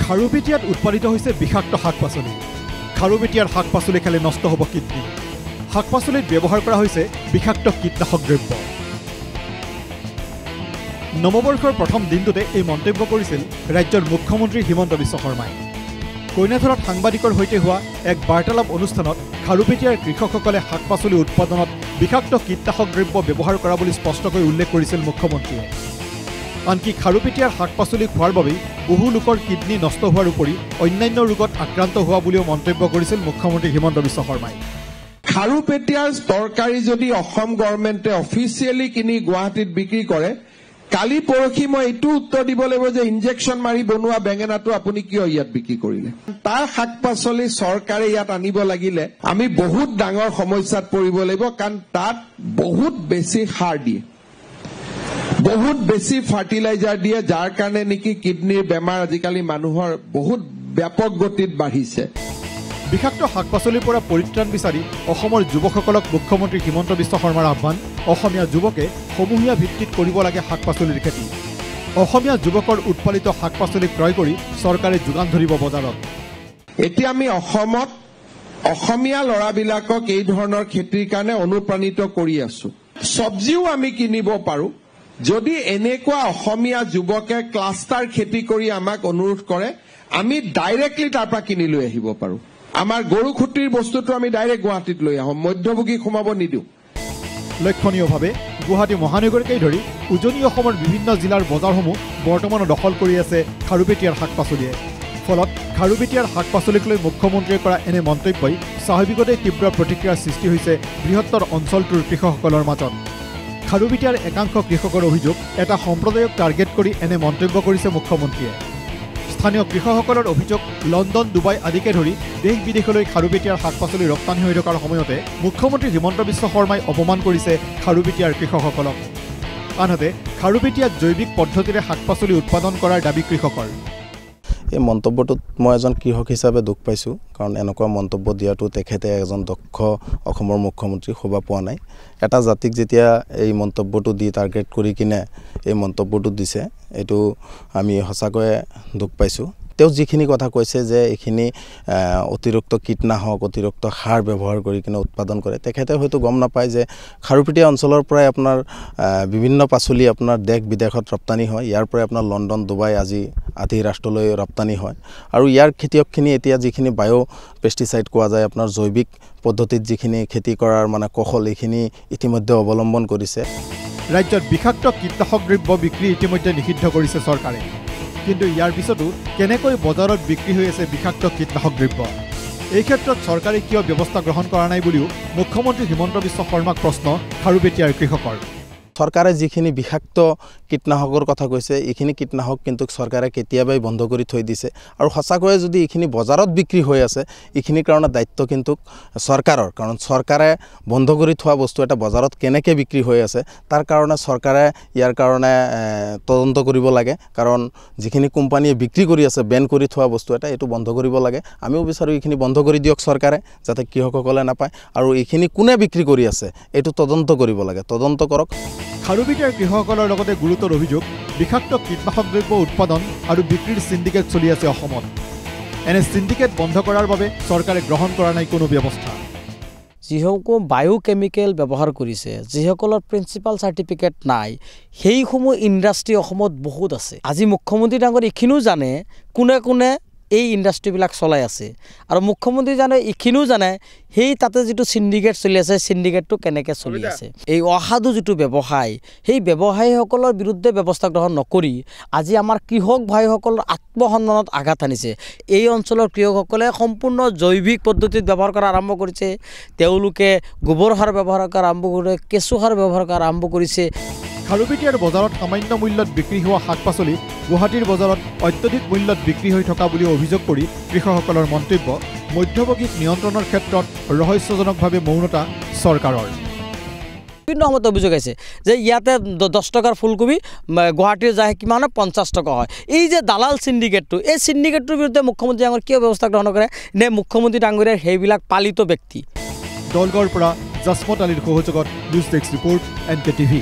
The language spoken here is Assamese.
খাৰুপেটিয়াত উৎপাদিত হৈছে বিষাক্ত শাক-পাচলি। খাৰুপেটিয়াৰ শাক-পাচলি খালে নষ্ট হ'ব কিডনি। শাক-পাচলিত ব্যৱহাৰ কৰা হৈছে বিষাক্ত কীটনাশক দ্ৰব্য। নৱবৰ্ষৰ প্ৰথম দিনটোতে এই মন্তব্য কৰিছিল ৰাজ্যৰ মুখ্যমন্ত্ৰী হিমন্ত বিশ্ব শৰ্মাই। কইনাধৰাত সাংবাদিকৰ সৈতে হোৱা এক বাৰ্তালাপ অনুষ্ঠানত খাৰুপেটিয়াৰ কৃষকসকলে শাক-পাচলি উৎপাদনত বিষাক্ত কীটনাশক দ্ৰব্য ব্যৱহাৰ কৰা বুলি স্পষ্টকৈ উল্লেখ কৰিছিল মুখ্যমন্ত্ৰীয়ে। আনকি খাৰুপেটিয়াৰ শাক-পাচলি খোৱাৰ বাবেই বহু লোকৰ কিডনি নষ্ট হোৱাৰ উপৰি অন্যান্য ৰোগত আক্ৰান্ত হোৱা বুলিও মন্তব্য কৰিছিল মুখ্যমন্ত্ৰী হিমন্ত বিশ্ব শৰ্মাই। খাৰুপেটিয়াৰ তৰকাৰী যদি অসম গভৰ্ণমেণ্টে অফিচিয়েলি কিনি গুৱাহাটীত বিক্ৰী কৰে, কালি পৰহি মই এইটো উত্তৰ দিব লাগিব যে ইনজেকশ্যন মাৰি বনোৱা বেঙেনাটো আপুনি কিয় ইয়াত বিক্ৰী কৰিলে? তাৰ শাক পাচলি চৰকাৰে ইয়াত আনিব লাগিলে আমি বহুত ডাঙৰ সমস্যাত পৰিব লাগিব, কাৰণ তাত বহুত বেছি সাৰ দিয়ে, বহুত বেছি ফাৰ্টিলাইজাৰ দিয়ে, যাৰ কাৰণে নেকি কিডনিৰ বেমাৰ আজিকালি মানুহৰ বহুত ব্যাপক গতিত বাঢ়িছে। বিষাক্ত শাক-পাচলিৰ পৰা পৰিত্ৰাণ বিচাৰি অসমৰ যুৱকসকলক মুখ্যমন্ত্ৰী হিমন্ত বিশ্ব শৰ্মাৰ আহ্বান। অসমীয়া যুৱকে সমূহীয়া ভিত্তিত কৰিব লাগে শাক-পাচলিৰ খেতি। অসমীয়া যুৱকৰ উৎপাদিত শাক-পাচলি ক্ৰয় কৰি চৰকাৰে যোগান ধৰিব বজাৰত। এতিয়া আমি অসমত অসমীয়া ল'ৰাবিলাকক এই ধৰণৰ খেতিৰ কাৰণে অনুপ্ৰাণিত কৰি আছো। চব্জিও আমি কিনিব পাৰো। যদি এনেকুৱা অসমীয়া যুৱকে ক্লাষ্টাৰ খেতি কৰি আমাক অনুৰোধ কৰে, আমি ডাইৰেক্টলি তাৰ পৰা কিনি লৈ আহিব পাৰো। আমাৰ গৰু খুটিৰ বস্তুটো আমি ডাইৰেক্ট গুৱাহাটীত লৈ আহোঁ, মধ্যভোগীক সোমাব নিদিওঁ। লক্ষণীয়ভাৱে গুৱাহাটী মহানগৰীকে ধৰি উজনি অসমৰ বিভিন্ন জিলাৰ বজাৰসমূহ বৰ্তমান দখল কৰি আছে খাৰুপেটিয়াৰ শাক-পাচলিয়ে। ফলত খাৰুপেটিয়াৰ শাক-পাচলিক লৈ মুখ্যমন্ত্ৰীয়ে কৰা এনে মন্তব্যই স্বাভাৱিকতে তীব্ৰ প্ৰতিক্ৰিয়াৰ সৃষ্টি হৈছে বৃহত্তৰ অঞ্চলটোৰ কৃষকসকলৰ মাজত। খাৰুপেটিয়াৰ একাংশ কৃষকৰ অভিযোগ, এটা সম্প্ৰদায়ক টাৰ্গেট কৰি এনে মন্তব্য কৰিছে মুখ্যমন্ত্ৰীয়ে। স্থানীয় কৃষকসকলৰ অভিযোগ, লণ্ডন, ডুবাই আদিকে ধৰি দেশ বিদেশলৈ খাৰুপেটিয়াৰ শাক-পাচলি ৰপ্তানি হৈ থকাৰ সময়তে মুখ্যমন্ত্ৰী হিমন্ত বিশ্ব শৰ্মাই অপমান কৰিছে খাৰুপেটিয়াৰ কৃষকসকলক। আনহাতে খাৰুপেটিয়াত জৈৱিক পদ্ধতিৰে শাক-পাচলি উৎপাদন কৰাৰ দাবী কৃষকৰ। এই মন্তব্যটোত মই এজন কৃষক হিচাপে দুখ পাইছোঁ, কাৰণ এনেকুৱা মন্তব্য দিয়াটো তেখেতে এজন দক্ষ অসমৰ মুখ্যমন্ত্ৰী শোভা পোৱা নাই। এটা জাতিক যেতিয়া এই মন্তব্যটো দি টাৰ্গেট কৰি কিনে এই মন্তব্যটো দিছে, এইটো আমি সঁচাকৈয়ে দুখ পাইছোঁ। তেওঁ যিখিনি কথা কৈছে যে এইখিনি অতিৰিক্ত কীটনাশক, অতিৰিক্ত সাৰ ব্যৱহাৰ কৰি কিনে উৎপাদন কৰে, তেখেতে হয়তো গম নাপায় যে খাৰুপেটিয়া অঞ্চলৰ পৰাই আপোনাৰ বিভিন্ন পাচলি আপোনাৰ দেশ বিদেশত ৰপ্তানি হয়। ইয়াৰ পৰাই আপোনাৰ লণ্ডন, ডুবাই আদি ৰাষ্ট্ৰলৈ ৰপ্তানি হয়। আৰু ইয়াৰ খেতিয়কখিনি এতিয়া যিখিনি পেষ্টিচাইড কোৱা যায়, আপোনাৰ জৈৱিক পদ্ধতিত যিখিনি খেতি কৰাৰ কৌশল, এইখিনি ইতিমধ্যে অৱলম্বন কৰিছে। ৰাজ্যত বিষাক্ত কীটনাশক দ্ৰব্য বিক্ৰী ইতিমধ্যে নিষিদ্ধ কৰিছে চৰকাৰে। কিন্তু ইয়াৰ পিছতো কেনেকৈ বজাৰত বিক্ৰী হৈ আছে বিষাক্ত কীটনাশক দ্ৰব্য? এই ক্ষেত্ৰত চৰকাৰে কিয় ব্যৱস্থা গ্ৰহণ কৰা নাই বুলিও মুখ্যমন্ত্ৰী হিমন্ত বিশ্ব শৰ্মাক প্ৰশ্ন খাৰুপেটিয়াৰ কৃষকৰ। চৰকাৰে যিখিনি বিষাক্ত কীটনাশকৰ কথা কৈছে, এইখিনি কীটনাশক কিন্তু চৰকাৰে কেতিয়াবাই বন্ধ কৰি থৈ দিছে। আৰু সঁচাকৈয়ে যদি এইখিনি বজাৰত বিক্ৰী হৈ আছে, এইখিনিৰ কাৰণে দায়িত্ব কিন্তু চৰকাৰৰ, কাৰণ চৰকাৰে বন্ধ কৰি থোৱা বস্তু এটা বজাৰত কেনেকৈ বিক্ৰী হৈ আছে, তাৰ কাৰণে চৰকাৰে ইয়াৰ কাৰণে তদন্ত কৰিব লাগে। কাৰণ যিখিনি কোম্পানীয়ে বিক্ৰী কৰি আছে বেন কৰি থোৱা বস্তু এটা, এইটো বন্ধ কৰিব লাগে। আমিও বিচাৰোঁ এইখিনি বন্ধ কৰি দিয়ক চৰকাৰে, যাতে কৃষকসকলে নাপায়। আৰু এইখিনি কোনে বিক্ৰী কৰি আছে এইটো তদন্ত কৰিব লাগে, তদন্ত কৰক। খাৰুপেটিয়াৰ কৃষকসকলৰ লগতে গুৰুতৰ অভিযোগ, বিষাক্ত কীটনাশক দ্ৰব্য উৎপাদন আৰু বিক্ৰীৰ সিন্ডিকেট চলি আছে অসমত। এনে সিন্ডিকেট বন্ধ কৰাৰ বাবে চৰকাৰে গ্ৰহণ কৰা নাই কোনো ব্যৱস্থা। যিসকল বায়'কেমিকেল ব্যৱহাৰ কৰিছে, যিসকলৰ প্ৰিন্সিপাল চাৰ্টিফিকেট নাই, সেইসমূহ ইণ্ডাষ্ট্ৰী অসমত বহুত আছে। আজি মুখ্যমন্ত্ৰী ডাঙৰ এইখিনিও জানে কোনে কোনে এই ইণ্ডাষ্ট্ৰীবিলাক চলাই আছে, আৰু মুখ্যমন্ত্ৰী জানে এইখিনিও জানে সেই তাতে যিটো সিন্ডিকেট চলি আছে, সিন্ডিকেটটো কেনেকৈ চলি আছে। এই অসাধু যিটো ব্যৱসায়, সেই ব্যৱসায়ীসকলৰ বিৰুদ্ধে ব্যৱস্থা গ্ৰহণ নকৰি আজি আমাৰ কৃষক ভাইসকলৰ আত্মসন্মানত আঘাত আনিছে। এই অঞ্চলৰ কৃষকসকলে সম্পূৰ্ণ জৈৱিক পদ্ধতিত ব্যৱহাৰ কৰা আৰম্ভ কৰিছে। তেওঁলোকে গোবৰ সাৰ ব্যৱহাৰ কৰা আৰম্ভ কৰে, কেঁচু সাৰ ব্যৱহাৰ কৰা আৰম্ভ কৰিছে। খাৰুপেটিয়াৰ বজাৰত সামান্য মূল্যত বিক্ৰী হোৱা শাক-পাচলি গুৱাহাটীৰ বজাৰত অত্যধিক মূল্যত বিক্ৰী হৈ থকা বুলি অভিযোগ কৰি কৃষকসকলৰ মন্তব্য, মধ্যভোগীক নিয়ন্ত্ৰণৰ ক্ষেত্ৰত ৰহস্যজনকভাৱে মৌনতা চৰকাৰৰ। বিভিন্ন সময়ত অভিযোগ আছে যে ইয়াতে 10 টকাৰ ফুলকবি গুৱাহাটীৰ যায় কিমান 50 টকা হয়। এই যে দালাল সিন্ডিকেটটো, এই সিন্ডিকেটটোৰ বিৰুদ্ধে মুখ্যমন্ত্ৰী ডাঙৰ কিয় ব্যৱস্থা গ্ৰহণ কৰে? নে মুখ্যমন্ত্ৰী ডাঙৰীয়াৰ সেইবিলাক পালিত ব্যক্তি? দলগড়ৰ পৰা জসমত আলীৰ সহযোগত নিউজ ডেস্ক ৰিপৰ্ট NKTV।